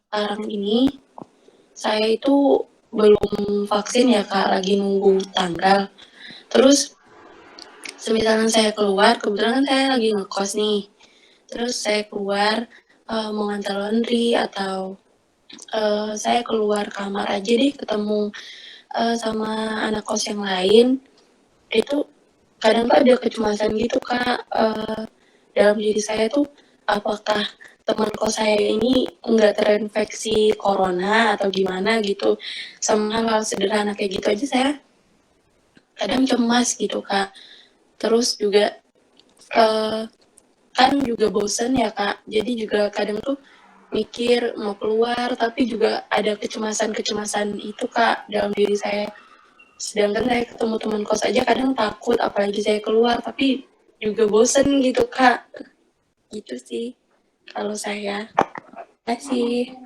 [SPEAKER 13] sekarang ini saya itu belum vaksin ya, Kak. Lagi nunggu tanggal. Terus semisalnya saya keluar, kebetulan kan saya lagi ngekos nih. Terus saya keluar mau ngantar laundry atau saya keluar kamar aja deh ketemu sama anak kos yang lain, itu kadang tuh ada kecemasan gitu Kak, dalam diri saya tuh apakah teman kos saya ini nggak terinfeksi corona atau gimana gitu. Sama hal sederhana kayak gitu aja saya kadang cemas gitu Kak. Terus juga kan juga bosen ya Kak, jadi juga kadang tuh mikir mau keluar tapi juga ada kecemasan itu Kak dalam diri saya. Sedangkan saya ketemu teman kos aja kadang takut, apalagi saya keluar, tapi juga bosen gitu Kak. Gitu sih kalau saya. Terima kasih.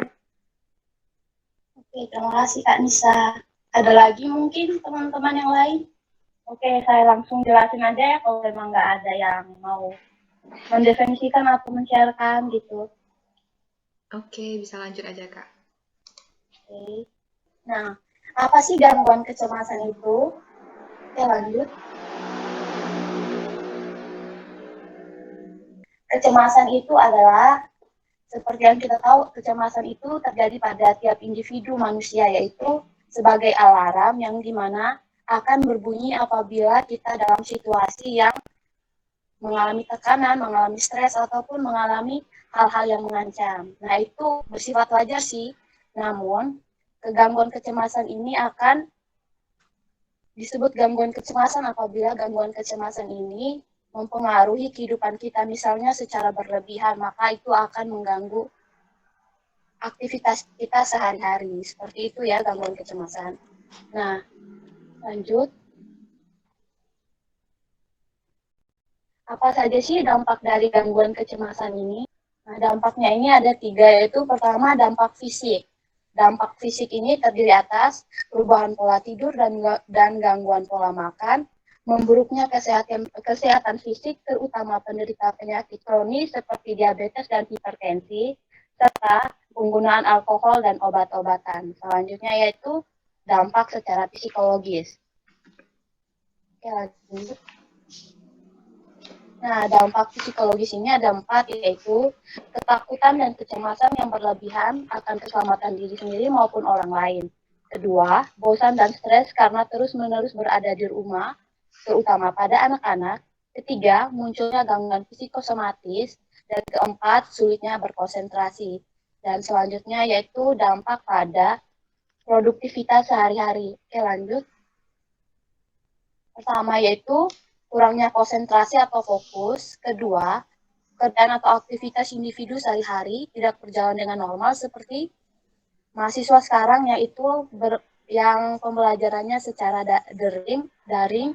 [SPEAKER 9] Oke, terima kasih Kak Nisa. Ada lagi mungkin teman-teman yang lain? Oke, saya langsung jelasin aja ya kalau memang nggak ada yang mau mendefinisikan atau men-sharekan gitu.
[SPEAKER 1] Oke, bisa lanjut aja Kak.
[SPEAKER 9] Oke. Nah, apa sih gangguan kecemasan itu? Oke, lanjut. Kecemasan itu adalah Seperti yang kita tahu, kecemasan itu terjadi pada tiap individu manusia, yaitu sebagai alarm yang dimana akan berbunyi apabila kita dalam situasi yang mengalami tekanan, mengalami stres, ataupun mengalami hal-hal yang mengancam. Nah, itu bersifat wajar sih. Namun, gangguan kecemasan ini akan disebut gangguan kecemasan apabila gangguan kecemasan ini mempengaruhi kehidupan kita, misalnya secara berlebihan, maka itu akan mengganggu aktivitas kita sehari-hari. Seperti itu ya gangguan kecemasan. Nah, lanjut. Apa saja sih dampak dari gangguan kecemasan ini? Nah, dampaknya ini ada 3, yaitu pertama dampak fisik. Dampak fisik ini terdiri atas perubahan pola tidur dan gangguan pola makan, memburuknya kesehatan fisik, terutama penderita penyakit kronis seperti diabetes dan hipertensi, serta penggunaan alkohol dan obat-obatan. Selanjutnya yaitu dampak secara psikologis. Oke, lanjut. Nah, dampak psikologis ini ada 4, yaitu ketakutan dan kecemasan yang berlebihan akan keselamatan diri sendiri maupun orang lain. Kedua, bosan dan stres karena terus-menerus berada di rumah, terutama pada anak-anak. Ketiga, munculnya gangguan psikosomatis. Dan keempat, sulitnya berkonsentrasi. Dan selanjutnya yaitu dampak pada produktivitas sehari-hari. Oke, lanjut. Pertama yaitu kurangnya konsentrasi atau fokus. Kedua, pekerjaan atau aktivitas individu sehari-hari tidak berjalan dengan normal seperti mahasiswa sekarang, yaitu yang pembelajarannya secara daring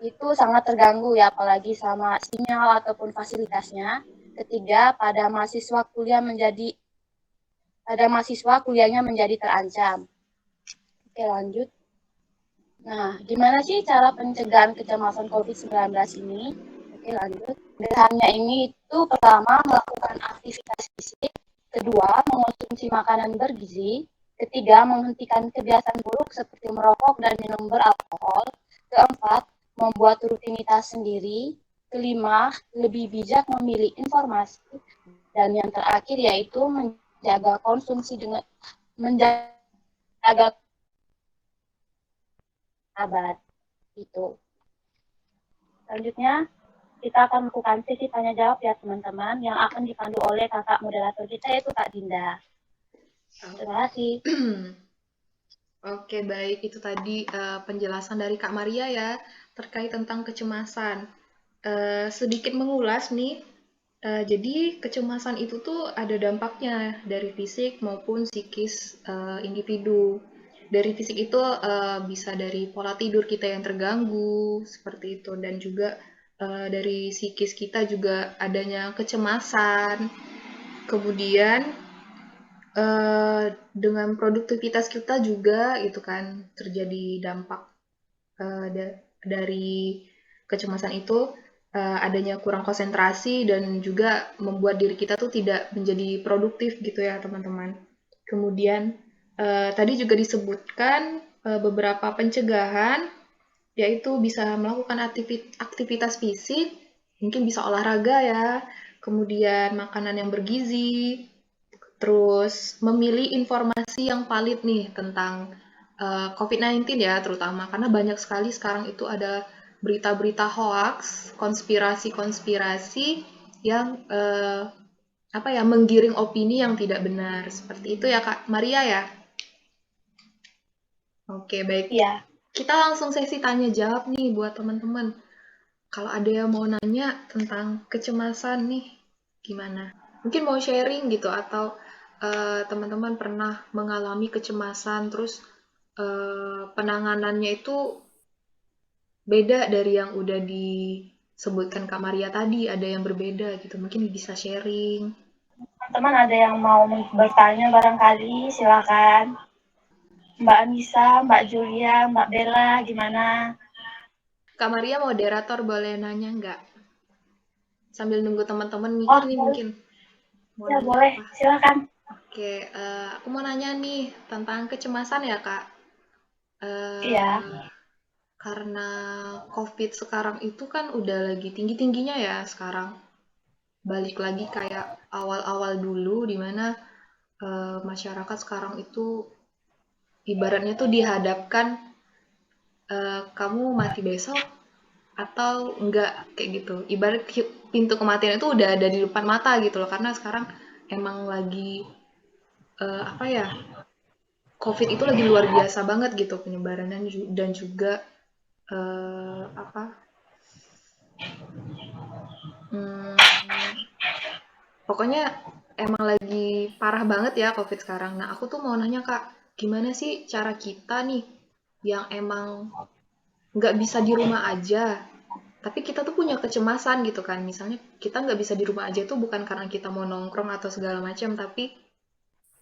[SPEAKER 9] itu sangat terganggu ya, apalagi sama sinyal ataupun fasilitasnya. Ketiga, pada mahasiswa kuliahnya menjadi terancam. Oke, lanjut. Nah, gimana sih cara pencegahan kecemasan COVID-19 ini? Oke, lanjut. Sederhananya ini itu pertama, melakukan aktivitas fisik. Kedua, mengonsumsi makanan bergizi. Ketiga, menghentikan kebiasaan buruk seperti merokok dan minum beralkohol. Keempat, membuat rutinitas sendiri. Kelima, lebih bijak memilih informasi. Dan yang terakhir yaitu menjaga konsumsi dengan menjaga abad itu. Selanjutnya kita akan melakukan sesi tanya jawab ya teman-teman, yang akan dipandu oleh kakak moderator kita yaitu Kak Dinda. Terima kasih.
[SPEAKER 1] Oke, baik, itu tadi penjelasan dari Kak Maria ya terkait tentang kecemasan. Sedikit mengulas nih, jadi kecemasan itu tuh ada dampaknya dari fisik maupun psikis individu. Dari fisik itu bisa dari pola tidur kita yang terganggu, seperti itu. Dan juga dari psikis kita juga adanya kecemasan. Kemudian dengan produktivitas kita juga itu kan terjadi dampak dari kecemasan itu, adanya kurang konsentrasi dan juga membuat diri kita tuh tidak menjadi produktif gitu ya teman-teman. Kemudian tadi juga disebutkan beberapa pencegahan, yaitu bisa melakukan aktivitas fisik, mungkin bisa olahraga ya, kemudian makanan yang bergizi, terus memilih informasi yang valid nih tentang COVID-19 ya terutama, karena banyak sekali sekarang itu ada berita-berita hoax, konspirasi-konspirasi yang menggiring opini yang tidak benar. Seperti itu ya Kak Maria ya? Oke, baik.
[SPEAKER 9] Iya.
[SPEAKER 1] Kita langsung sesi tanya jawab nih buat teman-teman. Kalau ada yang mau nanya tentang kecemasan nih, gimana? Mungkin mau sharing gitu, atau teman-teman pernah mengalami kecemasan, terus penanganannya itu beda dari yang udah disebutkan Kak Maria tadi, ada yang berbeda gitu, mungkin bisa sharing.
[SPEAKER 9] Teman-teman ada yang mau bertanya barangkali, silakan. Mbak Anissa, Mbak Julia, Mbak Bella, gimana?
[SPEAKER 1] Kak Maria moderator, boleh nanya nggak? Sambil nunggu teman-teman mikir nih mungkin.
[SPEAKER 9] Ya boleh, silakan.
[SPEAKER 1] Oke, aku mau nanya nih tentang kecemasan ya Kak.
[SPEAKER 9] Iya.
[SPEAKER 1] Karena COVID sekarang itu kan udah lagi tinggi-tingginya ya sekarang. balik lagi kayak awal-awal dulu, dimana masyarakat sekarang itu ibaratnya tuh dihadapkan kamu mati besok atau enggak, kayak gitu. Ibarat pintu kematian itu udah ada di depan mata gitu loh, karena sekarang emang lagi apa ya, COVID itu lagi luar biasa banget gitu penyebarannya, dan juga apa pokoknya emang lagi parah banget ya COVID sekarang. Nah, aku tuh mau nanya Kak, gimana sih cara kita nih yang emang nggak bisa di rumah aja, tapi kita tuh punya kecemasan gitu kan. Misalnya kita nggak bisa di rumah aja tuh bukan karena kita mau nongkrong atau segala macam, tapi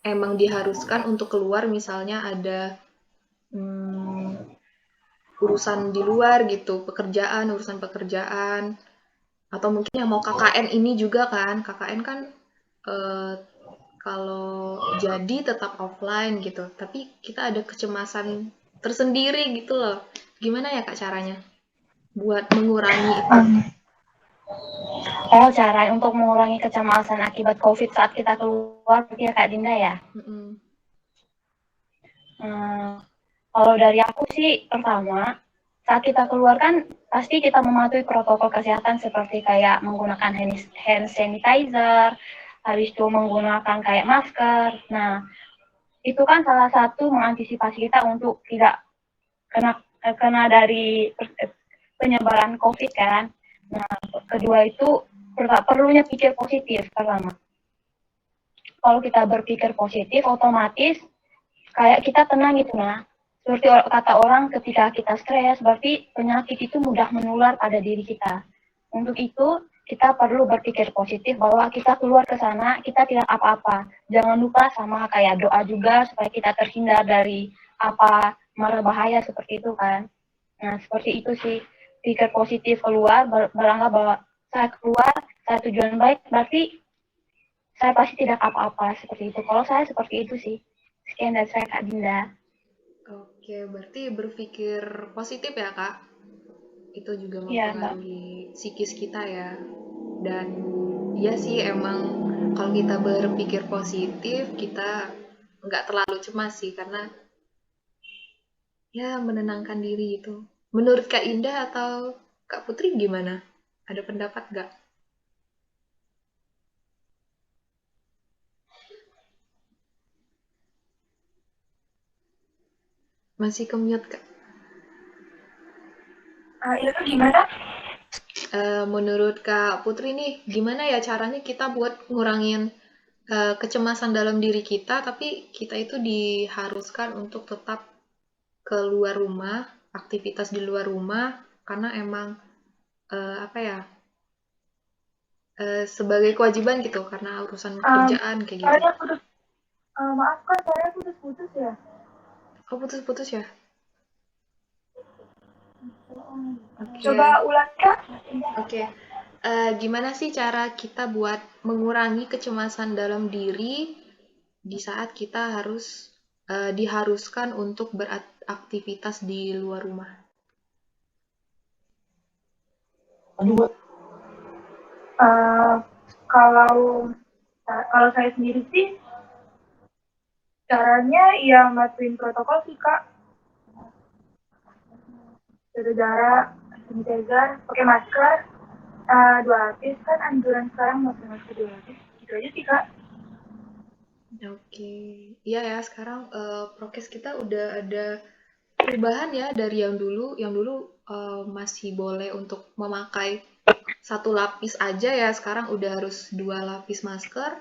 [SPEAKER 1] emang diharuskan untuk keluar, misalnya ada urusan di luar gitu, urusan pekerjaan, atau mungkin yang mau KKN ini juga kan. KKN kan kalau jadi tetap offline gitu, tapi kita ada kecemasan tersendiri gitu loh. Gimana ya Kak caranya buat mengurangi itu?
[SPEAKER 9] Oh, cara untuk mengurangi kecemasan akibat COVID saat kita keluar, ya Kak Dinda ya? Kalau dari aku sih, pertama, saat kita keluar kan pasti kita mematuhi protokol kesehatan seperti kayak menggunakan hand sanitizer, habis itu menggunakan kayak masker. Nah, itu kan salah satu mengantisipasi kita untuk tidak kena dari penyebaran COVID kan. Nah, kedua itu perlunya pikir positif pertama. Kalau kita berpikir positif, otomatis kayak kita tenang gitu nah. Seperti kata orang, ketika kita stres, berarti penyakit itu mudah menular pada diri kita. Untuk itu, kita perlu berpikir positif bahwa kita keluar ke sana, kita tidak apa-apa. Jangan lupa sama kayak doa juga supaya kita terhindar dari apa mara bahaya seperti itu kan. Nah, seperti itu sih. Pikir positif keluar, beranggap bahwa saya keluar, saya tujuan baik, berarti saya pasti tidak apa-apa seperti itu. Kalau saya seperti itu sih. Sekian dari saya Kak Dinda.
[SPEAKER 1] Oke, berarti berpikir positif ya Kak. Itu juga
[SPEAKER 9] Iya,
[SPEAKER 1] mempengaruhi psikis kita ya. Dan ya sih emang kalau kita berpikir positif, kita nggak terlalu cemas sih, karena ya menenangkan diri itu. Menurut Kak Indah atau Kak Putri gimana? Ada pendapat nggak? Masih ke-mute Kak?
[SPEAKER 10] Itu gimana?
[SPEAKER 1] Menurut Kak Putri nih, gimana ya caranya kita buat ngurangin kecemasan dalam diri kita, tapi kita itu diharuskan untuk tetap keluar rumah, aktivitas di luar rumah, karena emang apa ya, sebagai kewajiban gitu, karena urusan kerjaan kayak gitu.
[SPEAKER 10] Maaf Kak, saya putus-putus ya.
[SPEAKER 1] Oh, putus-putus ya?
[SPEAKER 10] Coba ulang Kak.
[SPEAKER 1] Oke. Gimana sih cara kita buat mengurangi kecemasan dalam diri di saat kita harus diharuskan untuk beraktivitas di luar rumah?
[SPEAKER 10] Kalau saya sendiri sih caranya ya matuin protokol sih Kak. Jaga jarak, sanitizer, pakai masker 2 lapis, kan anjuran sekarang pakai masker 2 lapis. Gitu aja sih Kak.
[SPEAKER 1] Oke, iya ya, sekarang prokes kita udah ada perubahan ya dari yang dulu. Yang dulu masih boleh untuk memakai 1 lapis aja ya, sekarang udah harus 2 lapis masker,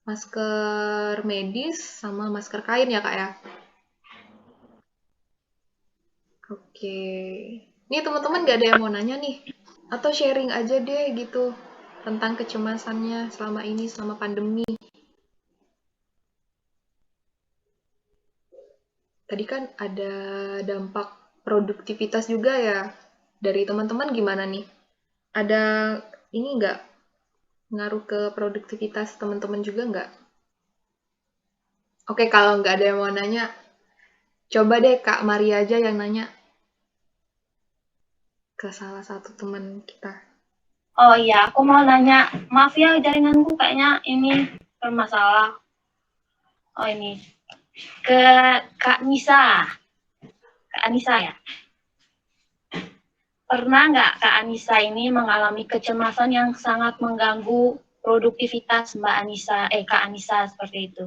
[SPEAKER 1] masker medis sama masker kain ya Kak ya. Oke, nih teman-teman gak ada yang mau nanya nih, atau sharing aja deh gitu tentang kecemasannya selama ini, selama pandemi. Tadi kan ada dampak produktivitas juga ya. Dari teman-teman gimana nih? Ada ini nggak ngaruh ke produktivitas teman-teman juga nggak? Oke, kalau nggak ada yang mau nanya, coba deh Kak Maria aja yang nanya ke salah satu teman kita.
[SPEAKER 9] Oh iya, aku mau nanya, maaf ya jaringanku kayaknya ini bermasalah. Oh ini, ke Kak Nisa. Kak Anissa ya. Pernah nggak Kak Anissa ini mengalami kecemasan yang sangat mengganggu produktivitas Kak Anissa seperti itu?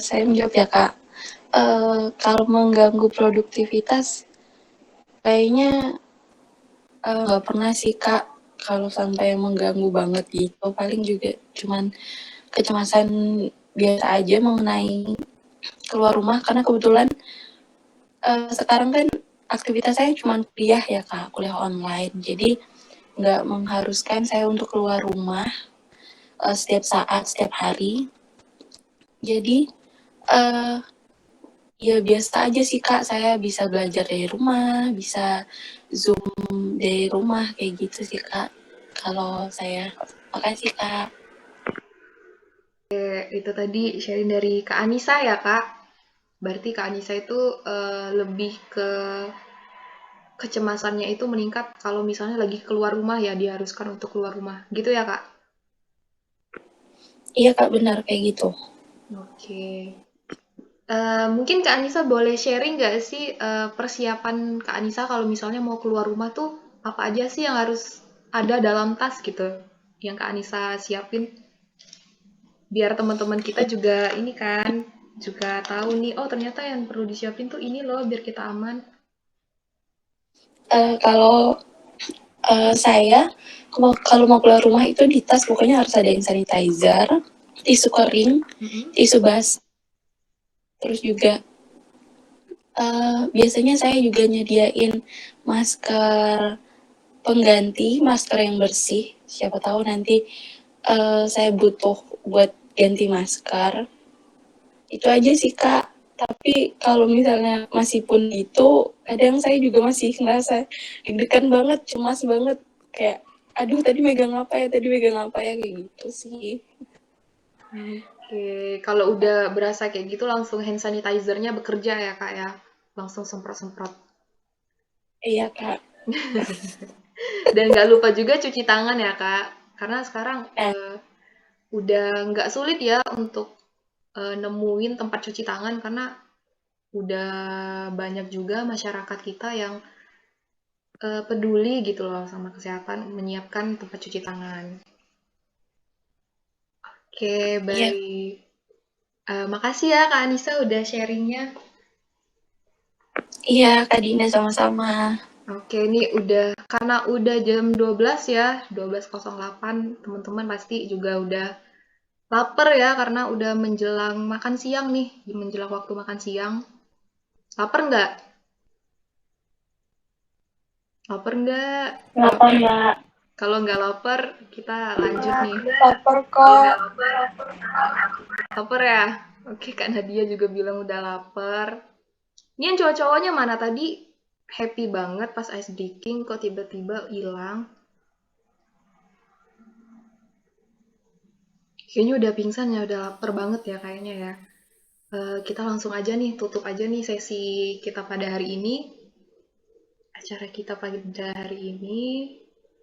[SPEAKER 13] Saya menjawab ya Kak. Kalau mengganggu produktivitas, kayaknya nggak pernah sih Kak. Kalau sampai mengganggu banget gitu, paling juga cuman kecemasan biasa aja mengenai keluar rumah. Karena kebetulan sekarang kan aktivitas saya cuma kuliah ya Kak, kuliah online. Jadi nggak mengharuskan saya untuk keluar rumah setiap saat, setiap hari. Jadi ya biasa aja sih Kak, saya bisa belajar dari rumah, bisa Zoom dari rumah, kayak gitu sih Kak. Kalau saya, makasih Kak.
[SPEAKER 1] Itu tadi sharing dari Kak Anissa ya Kak. Berarti Kak Anissa itu lebih ke kecemasannya itu meningkat kalau misalnya lagi keluar rumah ya, diharuskan untuk keluar rumah. Gitu ya Kak?
[SPEAKER 13] Iya Kak, benar kayak gitu.
[SPEAKER 1] Oke. Mungkin Kak Anissa boleh sharing nggak sih persiapan Kak Anissa kalau misalnya mau keluar rumah tuh apa aja sih yang harus ada dalam tas gitu yang Kak Anissa siapin biar teman-teman kita juga ini kan juga tahu nih, oh ternyata yang perlu disiapin tuh ini loh biar kita aman.
[SPEAKER 13] Kalau saya kalau mau keluar rumah itu di tas pokoknya harus ada hand sanitizer, tisu kering, tisu basah, terus juga biasanya saya juga nyediain masker pengganti, masker yang bersih. Siapa tahu nanti saya butuh buat ganti masker. Itu aja sih Kak. Tapi kalau misalnya masih pun itu, kadang saya juga masih ngerasa deg-degan banget, cemas banget. Kayak, aduh tadi megang apa ya, kayak gitu sih.
[SPEAKER 1] Oke, kalau udah berasa kayak gitu langsung hand sanitizer-nya bekerja ya Kak ya? Langsung semprot-semprot.
[SPEAKER 13] Iya Kak.
[SPEAKER 1] Dan nggak lupa juga cuci tangan ya Kak, karena sekarang udah nggak sulit ya untuk nemuin tempat cuci tangan karena udah banyak juga masyarakat kita yang peduli gitu loh sama kesehatan, menyiapkan tempat cuci tangan. Oke, baik. Makasih ya Kak Anissa udah sharingnya.
[SPEAKER 13] Iya Kak Dina, sama-sama.
[SPEAKER 1] Oke, ini karena udah jam 12 ya, 12.08, teman-teman pasti juga udah lapar ya karena udah menjelang makan siang nih, menjelang waktu makan siang. Lapar nggak? Lapar nggak?
[SPEAKER 9] Lapar nggak?
[SPEAKER 1] Kalau nggak lapar, kita lanjut nih.
[SPEAKER 2] Lapar kok.
[SPEAKER 1] Lapar ya? Oke, Kak Nadia juga bilang udah lapar. Ini yang cowok-cowoknya mana tadi? Happy banget pas ice breaking, kok tiba-tiba hilang. Kayaknya udah pingsan ya, udah lapar banget ya kayaknya ya. Kita langsung aja nih, tutup aja nih sesi kita pada hari ini. Acara kita pada hari ini.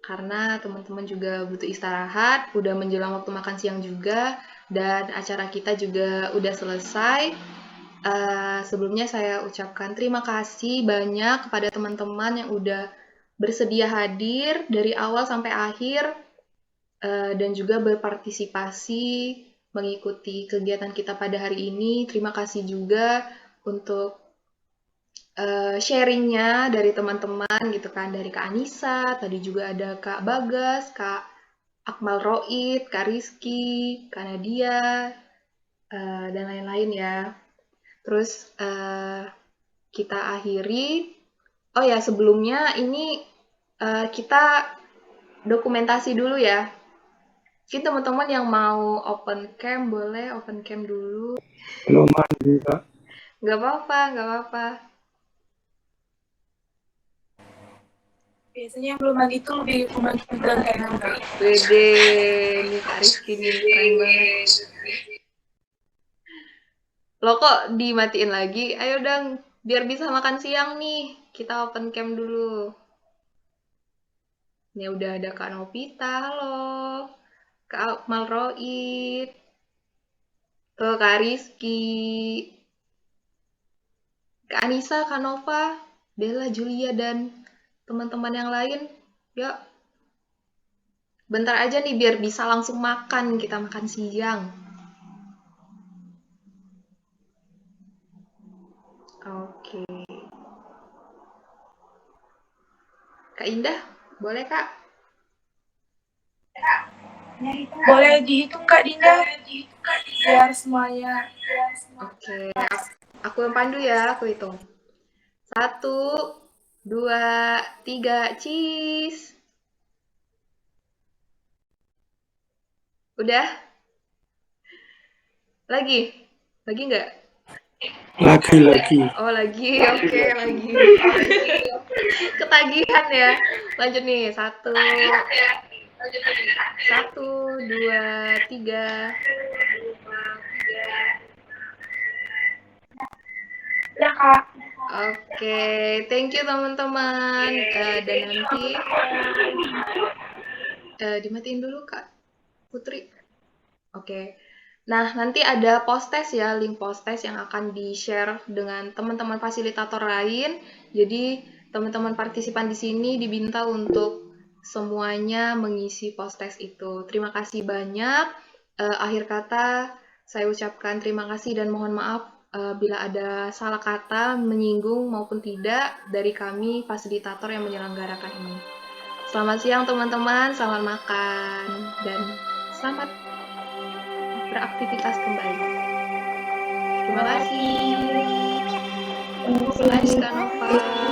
[SPEAKER 1] Karena teman-teman juga butuh istirahat, udah menjelang waktu makan siang juga. Dan acara kita juga udah selesai. Sebelumnya saya ucapkan terima kasih banyak kepada teman-teman yang udah bersedia hadir dari awal sampai akhir. Dan juga berpartisipasi mengikuti kegiatan kita pada hari ini. Terima kasih juga untuk sharingnya dari teman-teman gitu kan, dari Kak Anissa, tadi juga ada Kak Bagas, Kak Akmal Roid, Kak Rizky, Kak Nadia, dan lain-lain ya. Terus kita akhiri. Oh ya, sebelumnya ini kita dokumentasi dulu ya. Mungkin teman-teman yang mau open cam, boleh open cam dulu.
[SPEAKER 8] Belum mandi, Kak.
[SPEAKER 1] Nggak apa-apa, nggak apa-apa.
[SPEAKER 2] Biasanya yang belum mandi itu lebih membantu enak.
[SPEAKER 1] Wede, ini Kak Rizky nih, keren banget. Lo kok dimatiin lagi? Ayo dong, Biar bisa makan siang nih, kita open cam dulu. Ini udah ada Kak Novita, halo. Kak Akmal Roid. Tuh Kak Rizky. Kak Anissa, Kak Nova, Bella, Julia, dan teman-teman yang lain. Yuk. Bentar aja nih biar bisa langsung makan. Kita makan siang. Oke. Kak Indah, boleh Kak?
[SPEAKER 10] Boleh dihitung Kak Dinda, biar semuanya.
[SPEAKER 1] Oke, aku yang pandu ya, aku hitung. 1, 2, 3, cheese. Udah? Lagi? Lagi nggak?
[SPEAKER 8] Lagi.
[SPEAKER 1] Oh lagi, oke lagi. Ketagihan ya. Lanjut nih, 1, 2, 3.
[SPEAKER 10] Ya Kak.
[SPEAKER 1] Oke, thank you teman-teman. Dan nanti dimatiin dulu Kak Putri. Oke. Nah, nanti ada post-test ya, link post-test yang akan di-share dengan teman-teman fasilitator lain. Jadi, teman-teman partisipan di sini diminta untuk semuanya mengisi post-test itu. Terima kasih banyak. Akhir kata, saya ucapkan terima kasih dan mohon maaf bila ada salah kata, menyinggung maupun tidak dari kami fasilitator yang menyelenggarakan ini. Selamat siang teman-teman, selamat makan, dan selamat beraktivitas kembali. Terima kasih. Terima kasih Kak Nova.